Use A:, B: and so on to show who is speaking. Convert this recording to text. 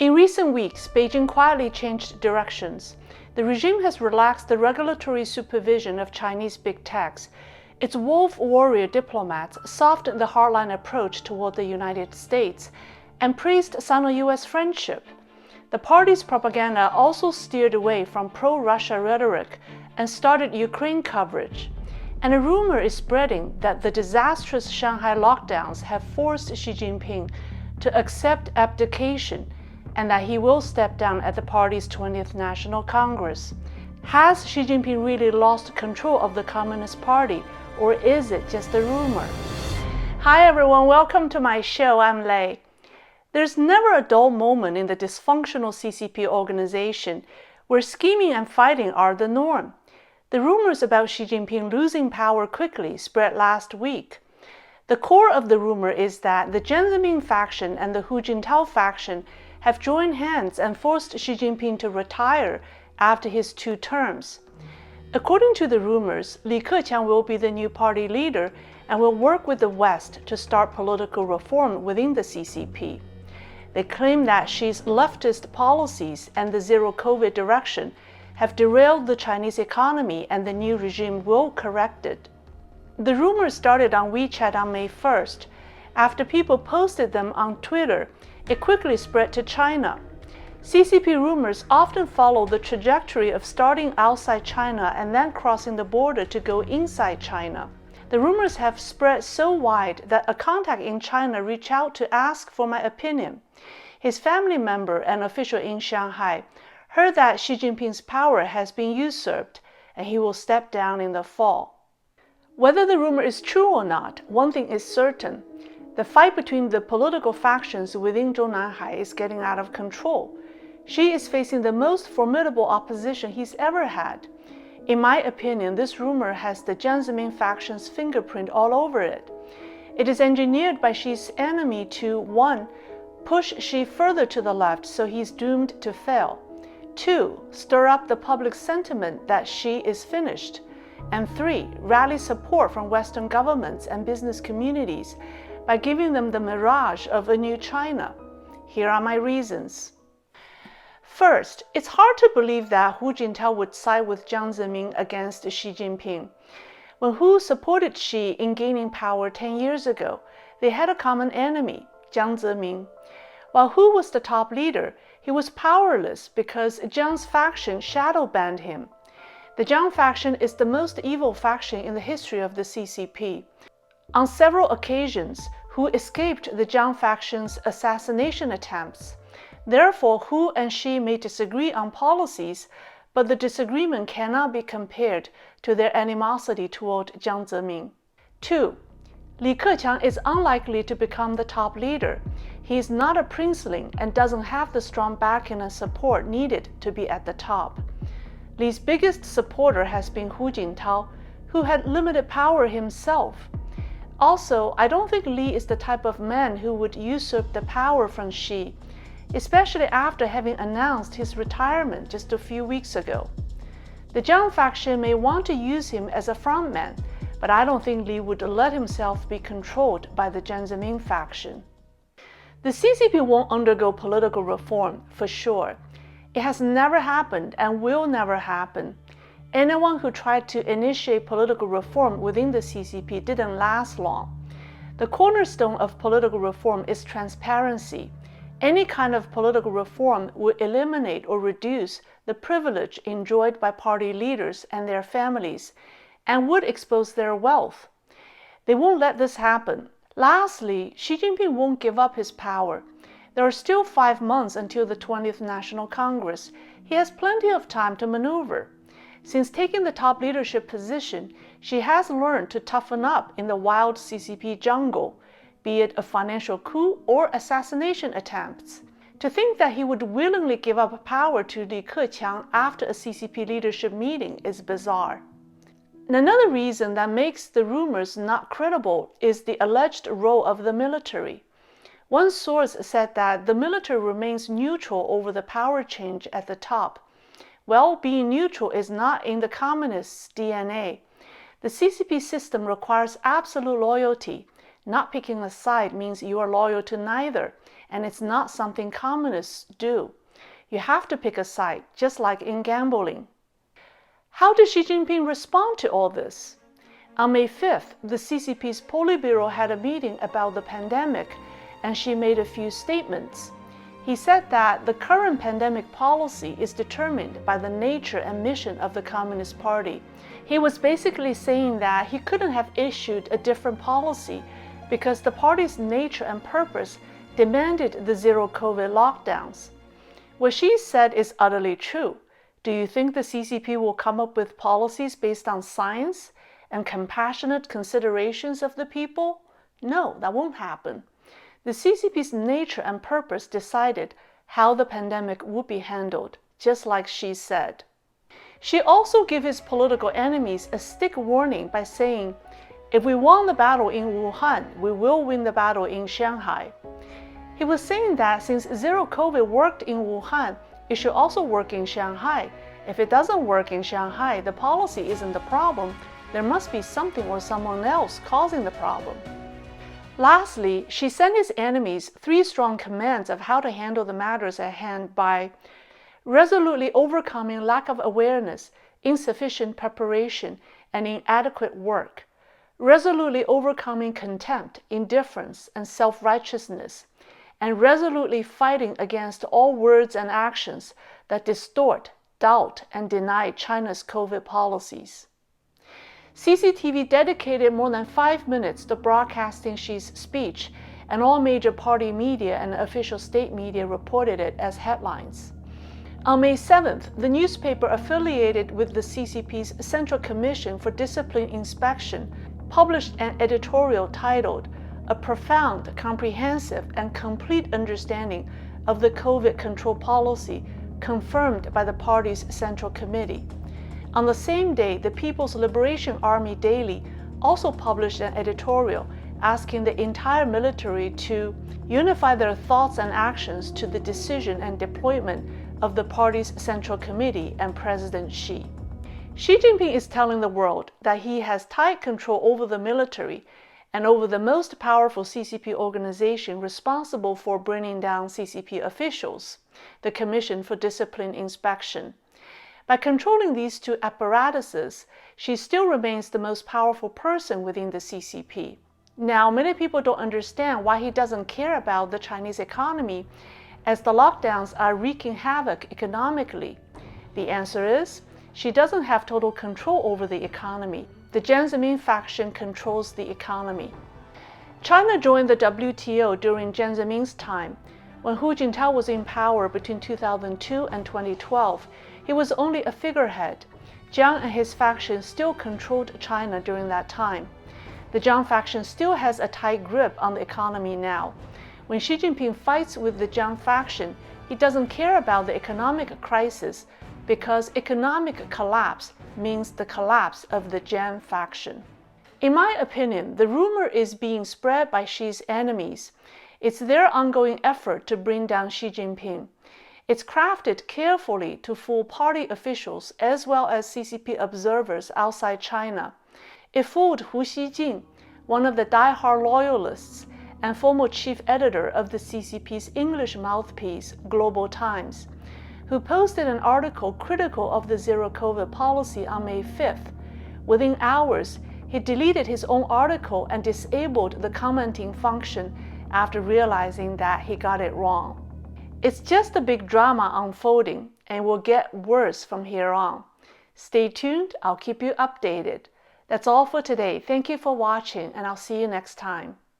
A: In recent weeks, Beijing quietly changed directions. The regime has relaxed the regulatory supervision of Chinese big techs. Its wolf warrior diplomats softened the hardline approach toward the United States and praised Sino-US friendship. The party's propaganda also steered away from pro-Russia rhetoric and started Ukraine coverage. And a rumor is spreading that the disastrous Shanghai lockdowns have forced Xi Jinping to accept abdication and that he will step down at the party's 20th National Congress. Has Xi Jinping really lost control of the Communist Party, or is it just a rumor? Hi everyone, welcome to my show. I'm Lei. There's never a dull moment in the dysfunctional CCP organization where scheming and fighting are the norm. The rumors about Xi Jinping losing power quickly spread last week. The core of the rumor is that the Jiang Zemin faction and the Hu Jintao faction have joined hands and forced Xi Jinping to retire after his 2 terms. According to the rumors, Li Keqiang will be the new party leader and will work with the West to start political reform within the CCP. They claim that Xi's leftist policies and the zero-COVID direction have derailed the Chinese economy and the new regime will correct it. The rumors started on WeChat on May 1st. After people posted them on Twitter, it quickly spread to China. CCP rumors often follow the trajectory of starting outside China and then crossing the border to go inside China. The rumors have spread so wide that a contact in China reached out to ask for my opinion. His family member, an official in Shanghai, heard that Xi Jinping's power has been usurped and he will step down in the fall. Whether the rumor is true or not, one thing is certain. The fight between the political factions within Zhongnanhai is getting out of control. Xi is facing the most formidable opposition he's ever had. In my opinion, this rumor has the Jiang Zemin faction's fingerprint all over it. It is engineered by Xi's enemy to 1. Push Xi further to the left so he's doomed to fail. 2. Stir up the public sentiment that Xi is finished. And 3. Rally support from Western governments and business communities by giving them the mirage of a new China. Here are my reasons. First, it's hard to believe that Hu Jintao would side with Jiang Zemin against Xi Jinping. When Hu supported Xi in gaining power 10 years ago, they had a common enemy, Jiang Zemin. While Hu was the top leader, he was powerless because Jiang's faction shadow banned him. The Jiang faction is the most evil faction in the history of the CCP. On several occasions, Hu escaped the Jiang faction's assassination attempts. Therefore, Hu and Xi may disagree on policies, but the disagreement cannot be compared to their animosity toward Jiang Zemin. 2. Li Keqiang is unlikely to become the top leader. He is not a princeling and doesn't have the strong backing and support needed to be at the top. Li's biggest supporter has been Hu Jintao, who had limited power himself. Also, I don't think Li is the type of man who would usurp the power from Xi, especially after having announced his retirement just a few weeks ago. The Jiang faction may want to use him as a frontman, but I don't think Li would let himself be controlled by the Jiang Zemin faction. The CCP won't undergo political reform, for sure. It has never happened and will never happen. Anyone who tried to initiate political reform within the CCP didn't last long. The cornerstone of political reform is transparency. Any kind of political reform would eliminate or reduce the privilege enjoyed by party leaders and their families, and would expose their wealth. They won't let this happen. Lastly, Xi Jinping won't give up his power. There are still 5 months until the 20th National Congress. He has plenty of time to maneuver. Since taking the top leadership position, Xi has learned to toughen up in the wild CCP jungle, be it a financial coup or assassination attempts. To think that he would willingly give up power to Li Keqiang after a CCP leadership meeting is bizarre. Another reason that makes the rumors not credible is the alleged role of the military. One source said that the military remains neutral over the power change at the top. Well, being neutral is not in the communists' DNA. The CCP system requires absolute loyalty. Not picking a side means you are loyal to neither, and it's not something communists do. You have to pick a side, just like in gambling. How did Xi Jinping respond to all this? On May 5th, the CCP's Politburo had a meeting about the pandemic, and Xi made a few statements. He said that the current pandemic policy is determined by the nature and mission of the Communist Party. He was basically saying that he couldn't have issued a different policy because the party's nature and purpose demanded the zero-COVID lockdowns. What Xi said is utterly true. Do you think the CCP will come up with policies based on science and compassionate considerations of the people? No, that won't happen. The CCP's nature and purpose decided how the pandemic would be handled, just like Xi said. Xi also gave his political enemies a stick warning by saying, if we won the battle in Wuhan, we will win the battle in Shanghai. He was saying that since zero COVID worked in Wuhan, it should also work in Shanghai. If it doesn't work in Shanghai, the policy isn't the problem. There must be something or someone else causing the problem. Lastly, Xi sent his enemies 3 strong commands of how to handle the matters at hand by resolutely overcoming lack of awareness, insufficient preparation, and inadequate work, resolutely overcoming contempt, indifference, and self-righteousness, and resolutely fighting against all words and actions that distort, doubt, and deny China's COVID policies. CCTV dedicated more than 5 minutes to broadcasting Xi's speech, and all major party media and official state media reported it as headlines. On May 7th, the newspaper affiliated with the CCP's Central Commission for Discipline Inspection published an editorial titled, "A Profound, Comprehensive, and Complete Understanding of the COVID Control Policy Confirmed by the Party's Central Committee." On the same day, the People's Liberation Army Daily also published an editorial asking the entire military to unify their thoughts and actions to the decision and deployment of the party's Central Committee and President Xi. Xi Jinping is telling the world that he has tight control over the military and over the most powerful CCP organization responsible for bringing down CCP officials, the Commission for Discipline Inspection. By controlling these 2 apparatuses, Xi still remains the most powerful person within the CCP. Now, many people don't understand why he doesn't care about the Chinese economy, as the lockdowns are wreaking havoc economically. The answer is, Xi doesn't have total control over the economy. The Jiang Zemin faction controls the economy. China joined the WTO during Jiang Zemin's time. When Hu Jintao was in power between 2002 and 2012, he was only a figurehead. Jiang and his faction still controlled China during that time. The Jiang faction still has a tight grip on the economy now. When Xi Jinping fights with the Jiang faction, he doesn't care about the economic crisis because economic collapse means the collapse of the Jiang faction. In my opinion, the rumor is being spread by Xi's enemies. It's their ongoing effort to bring down Xi Jinping. It's crafted carefully to fool party officials as well as CCP observers outside China. It fooled Hu Xijin, one of the die-hard loyalists and former chief editor of the CCP's English mouthpiece, Global Times, who posted an article critical of the zero-COVID policy on May 5th. Within hours, he deleted his own article and disabled the commenting function after realizing that he got it wrong. It's just a big drama unfolding and will get worse from here on. Stay tuned, I'll keep you updated. That's all for today. Thank you for watching, and I'll see you next time.